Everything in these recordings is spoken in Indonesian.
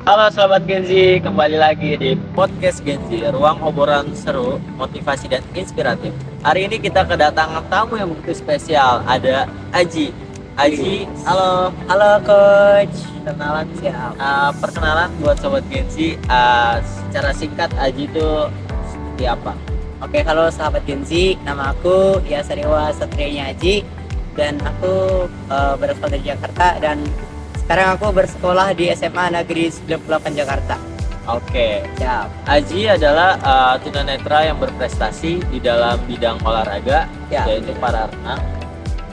Halo sahabat Genzi, kembali lagi di podcast Genzi, ruang obrolan seru, motivasi dan inspiratif. Hari ini kita kedatangan tamu yang begitu spesial, ada Aji. Aji, halo. Halo coach. Kenalan siap. Perkenalan buat sahabat Genzi, secara singkat Aji itu seperti apa? Oke, halo sahabat Genzi, nama aku Yasadewa Satrianya Aji dan aku berasal dari Jakarta dan sekarang aku bersekolah di SMA Negeri 98 Jakarta. Oke. Siap. Aji adalah tunanetra yang berprestasi di dalam bidang olahraga, Ya. yaitu para renang.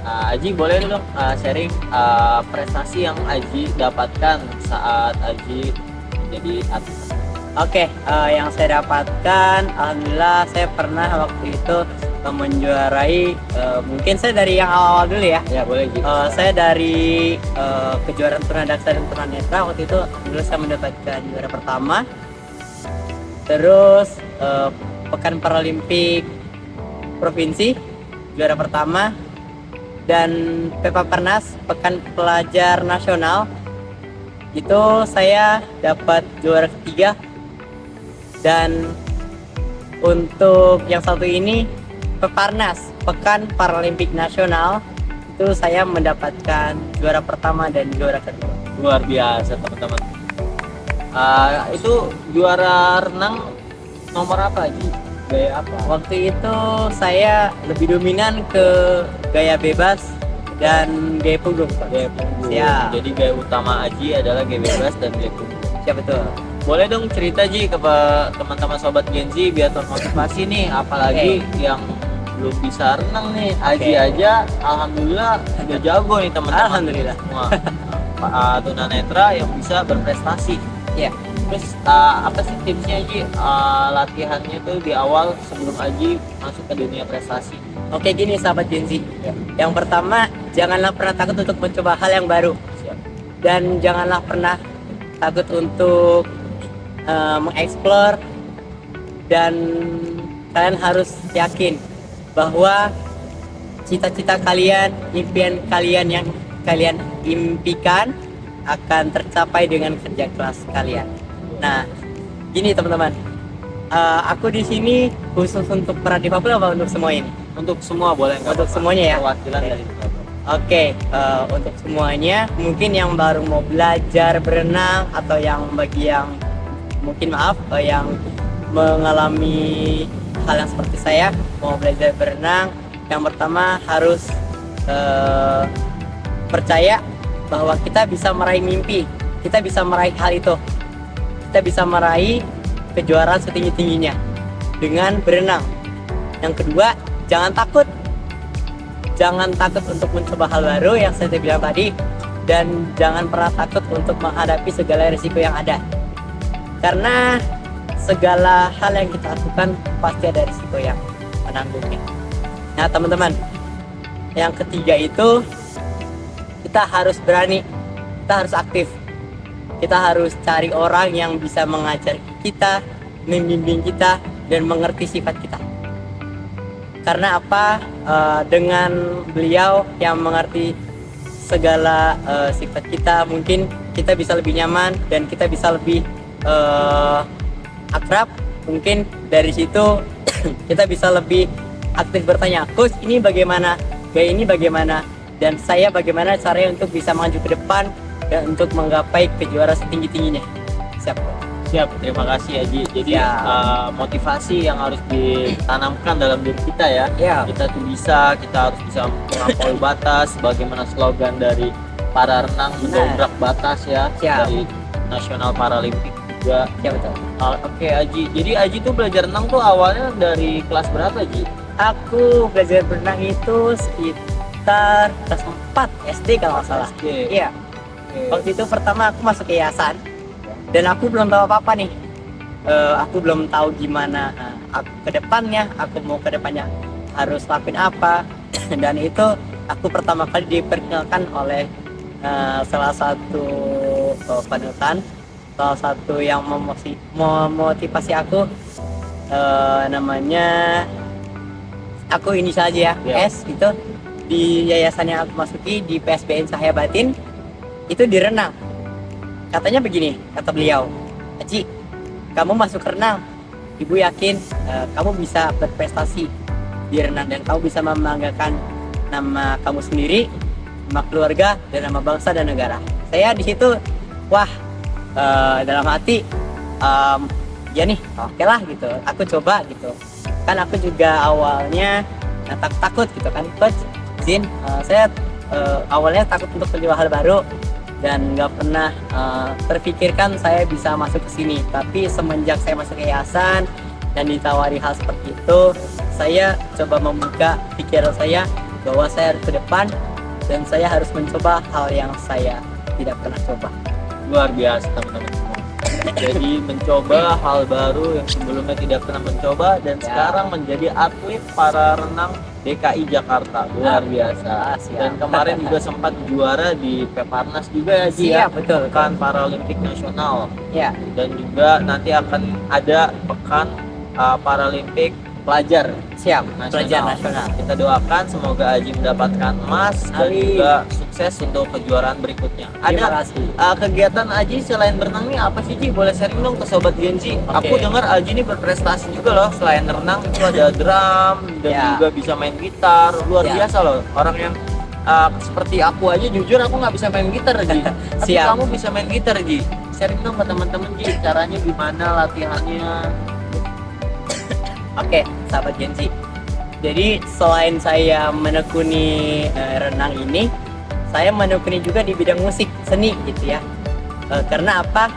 Aji boleh dong sharing prestasi yang Aji dapatkan saat Aji menjadi atlet. Oke, yang saya dapatkan, alhamdulillah saya pernah waktu itu menjuarai. Mungkin saya dari yang awal dulu ya. Ya boleh Ji. Saya dari kejuaraan tunadaksa dan tunanetra waktu itu dulu saya mendapatkan juara pertama. Terus pekan paralimpik provinsi juara pertama dan Pepapernas pekan pelajar nasional itu saya dapat juara ketiga. Dan untuk yang satu ini Peparnas pekan paralimpik nasional itu saya mendapatkan juara pertama dan juara kedua. Luar biasa teman-teman. Itu juara renang nomor apa Ji? Gaya apa? Waktu itu saya lebih dominan ke gaya bebas dan gaya punggung. Gaya punggung. Siap. Jadi gaya utama Aji adalah gaya bebas dan gaya punggung. Siap, betul. Boleh dong cerita Ji ke teman-teman sobat Genzi biar termotivasi nih, apalagi yang belum bisa renang nih. Aji aja alhamdulillah udah jago nih teman-teman. Alhamdulillah. Semua tunanetra yang bisa berprestasi. Ya. Terus apa sih tipsnya Ji latihannya tuh di awal sebelum Aji masuk ke dunia prestasi? Oke, gini sahabat Genzi. Yang pertama, janganlah pernah takut untuk mencoba hal yang baru. Siap. Dan janganlah pernah takut untuk mengeksplor, dan kalian harus yakin bahwa cita-cita kalian, impian kalian yang kalian impikan akan tercapai dengan kerja keras kalian. Nah, gini teman-teman, aku di sini khusus untuk para difabel apa untuk semua ini? Untuk semua boleh nggak? Untuk semuanya ya. Perwakilan dari difabel. Oke, untuk semuanya, mungkin yang baru mau belajar berenang atau yang bagi yang yang mengalami hal yang seperti saya mau belajar berenang, yang pertama harus percaya bahwa kita bisa meraih mimpi, kita bisa meraih hal itu, kita bisa meraih kejuaraan setinggi-tingginya dengan berenang. Yang kedua, jangan takut untuk mencoba hal baru yang saya bilang tadi, dan jangan pernah takut untuk menghadapi segala risiko yang ada, karena segala hal yang kita lakukan pasti ada risiko yang menanggungnya. Nah teman-teman, yang ketiga itu kita harus berani, kita harus aktif, kita harus cari orang yang bisa mengajar kita, membimbing kita, dan mengerti sifat kita. Karena apa? Dengan beliau yang mengerti segala sifat kita, mungkin kita bisa lebih nyaman dan kita bisa lebih akrab. Mungkin dari situ kita bisa lebih aktif bertanya, coach ini bagaimana, gaya ini bagaimana, dan saya bagaimana caranya untuk bisa maju ke depan dan untuk menggapai kejuaraan setinggi-tingginya. Siap, terima kasih Aji. Jadi motivasi yang harus ditanamkan dalam diri kita ya. Kita tuh bisa, kita harus bisa melampaui batas. Bagaimana slogan dari para renang, mendobrak batas ya. Dari Nasional Paralimpik juga. Betul. Oke Aji, jadi Aji tuh belajar renang tuh awalnya dari kelas berapa Aji? Aku belajar berenang itu sekitar kelas 4 SD kalau nggak salah. Iya. Waktu itu pertama aku masuk ke yayasan dan aku belum tahu apa-apa nih. Aku belum tahu gimana aku ke depannya, aku mau ke depannya harus lakuin apa. Dan itu aku pertama kali diperkenalkan oleh salah satu panutan, salah satu yang memotivasi aku, namanya, aku ini saja ya, S itu, di yayasan yang aku masuki di PSBN Cahaya Batin, itu di renang. Katanya begini, kata beliau, Haji, kamu masuk renang, ibu yakin kamu bisa berprestasi di renang dan kamu bisa membanggakan nama kamu sendiri, nama keluarga, dan nama bangsa dan negara. Saya di situ, wah, dalam hati, ya nih, oke lah gitu, aku coba gitu. Kan aku juga awalnya takut gitu kan, coach izin, saya awalnya takut untuk mencoba hal baru dan nggak pernah terpikirkan saya bisa masuk ke sini. Tapi semenjak saya masuk yayasan dan ditawari hal seperti itu, saya coba membuka pikiran saya bahwa saya harus ke depan dan saya harus mencoba hal yang saya tidak pernah coba. Luar biasa teman-teman semua. Jadi mencoba hal baru yang sebelumnya tidak pernah mencoba dan sekarang menjadi atlet para renang DKI Jakarta. Luar biasa. Dan kemarin juga sempat juara di Peparnas juga ya Ji ya. Betul. Pekan Paralimpik Nasional. Ya. Dan juga nanti akan ada pekan Paralimpik Pelajar Pelajar nasional. Kita doakan semoga Aji mendapatkan emas dan juga sukses untuk kejuaraan berikutnya. Terima Ada kasih. kegiatan Aji selain berenang nih apa sih Ji? Boleh sharing dong ke Sobat Gen Z. Aku dengar Aji ini berprestasi juga loh, selain renang itu ada drum dan juga bisa main gitar. Luar biasa loh, orang yang seperti aku aja jujur aku nggak bisa main gitar Ji. Tapi kamu bisa main gitar Ji. Sharing dong ke teman-teman Ji, caranya gimana, latihannya. Oke, sahabat Gen Z. Jadi selain saya menekuni renang ini, saya menekuni juga di bidang musik, seni gitu ya. Karena apa?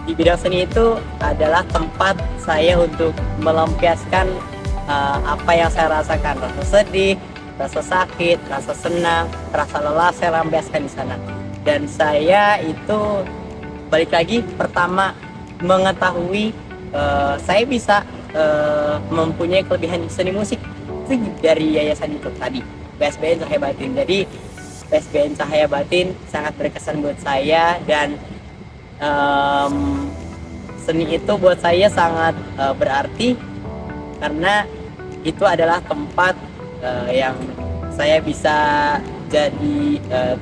Di bidang seni itu adalah tempat saya untuk melampiaskan apa yang saya rasakan, rasa sedih, rasa sakit, rasa senang, rasa lelah saya lampiaskan di sana. Dan saya itu balik lagi pertama mengetahui saya bisa mempunyai kelebihan seni musik itu dari yayasan itu tadi, PSBN Cahaya Batin. Jadi PSBN Cahaya Batin sangat berkesan buat saya dan seni itu buat saya sangat berarti karena itu adalah tempat yang saya bisa jadi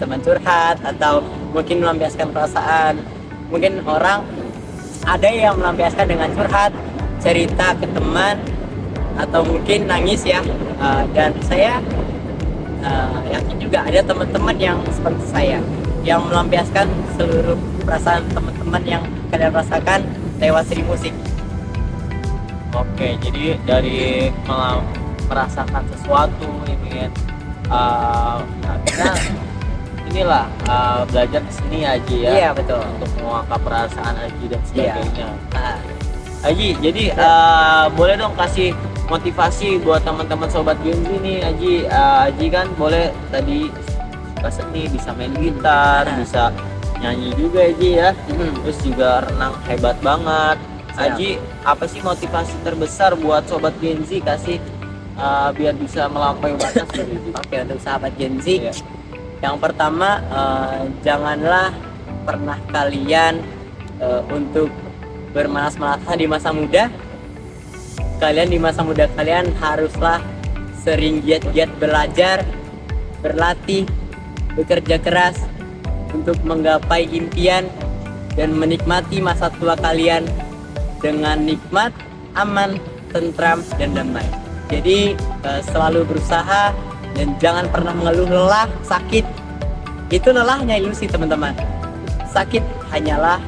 teman curhat atau mungkin melampiaskan perasaan. Mungkin orang ada yang melampiaskan dengan curhat, cerita ke teman atau mungkin nangis ya, dan saya yakin juga ada teman-teman yang seperti saya yang melampiaskan seluruh perasaan teman-teman yang kalian rasakan lewat seni musik. Oke, jadi dari merasakan sesuatu ingin kita inilah belajar seni Aji ya. Iya betul. Untuk mengungkap perasaan Aji dan sebagainya. Aji, jadi boleh dong kasih motivasi buat teman-teman Sobat Gen Z nih Aji. Aji kan boleh tadi suka seni, bisa main gitar, bisa nyanyi juga Aji ya. Terus juga renang hebat banget. Aji, apa sih motivasi terbesar buat Sobat Gen Z kasih biar bisa melampaui batas gitu? Oke, untuk sahabat Gen Z, yang pertama janganlah pernah kalian untuk bermalas-malasan di masa muda. Kalian di masa muda kalian haruslah sering giat-giat belajar, berlatih, bekerja keras untuk menggapai impian dan menikmati masa tua kalian dengan nikmat, aman, tentram, dan damai. Jadi selalu berusaha dan jangan pernah mengeluh lelah, sakit. Itu lelah hanya ilusi teman-teman. Sakit hanyalah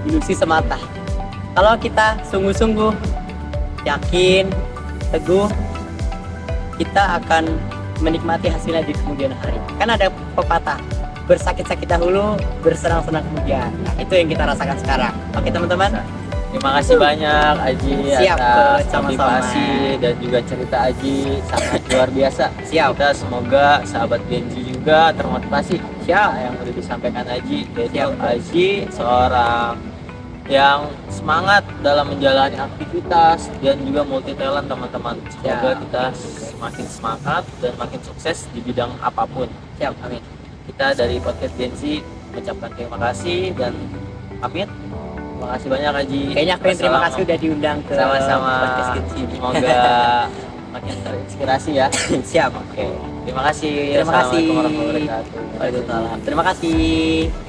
ilusi semata. Kalau kita sungguh-sungguh, yakin, teguh, kita akan menikmati hasilnya di kemudian hari. Kan ada pepatah, bersakit-sakit dahulu, bersenang-senang kemudian. Nah, itu yang kita rasakan sekarang. Oke teman-teman. Terima kasih banyak Aji atas motivasi dan juga cerita Aji sangat luar biasa. Kita semoga sahabat Gen Z juga termotivasi yang udah disampaikan Aji. Yaitu Aji seorang yang semangat dalam menjalani aktivitas dan juga multi talent teman-teman. Semoga kita semakin semangat dan makin sukses di bidang apapun. Amin. Kita dari podcast Gen Z mengucapkan terima kasih dan pamit. Terima kasih banyak Haji. Kayaknya aku yang terima kasih udah diundang ke sama-sama. podcast Gen Z. Semoga makin terinspirasi ya. Siap. Oke. Terima kasih. Terima kasih. Assalamualaikum warahmatullahi wabarakatuh. Waalaikumsalam. Terima kasih.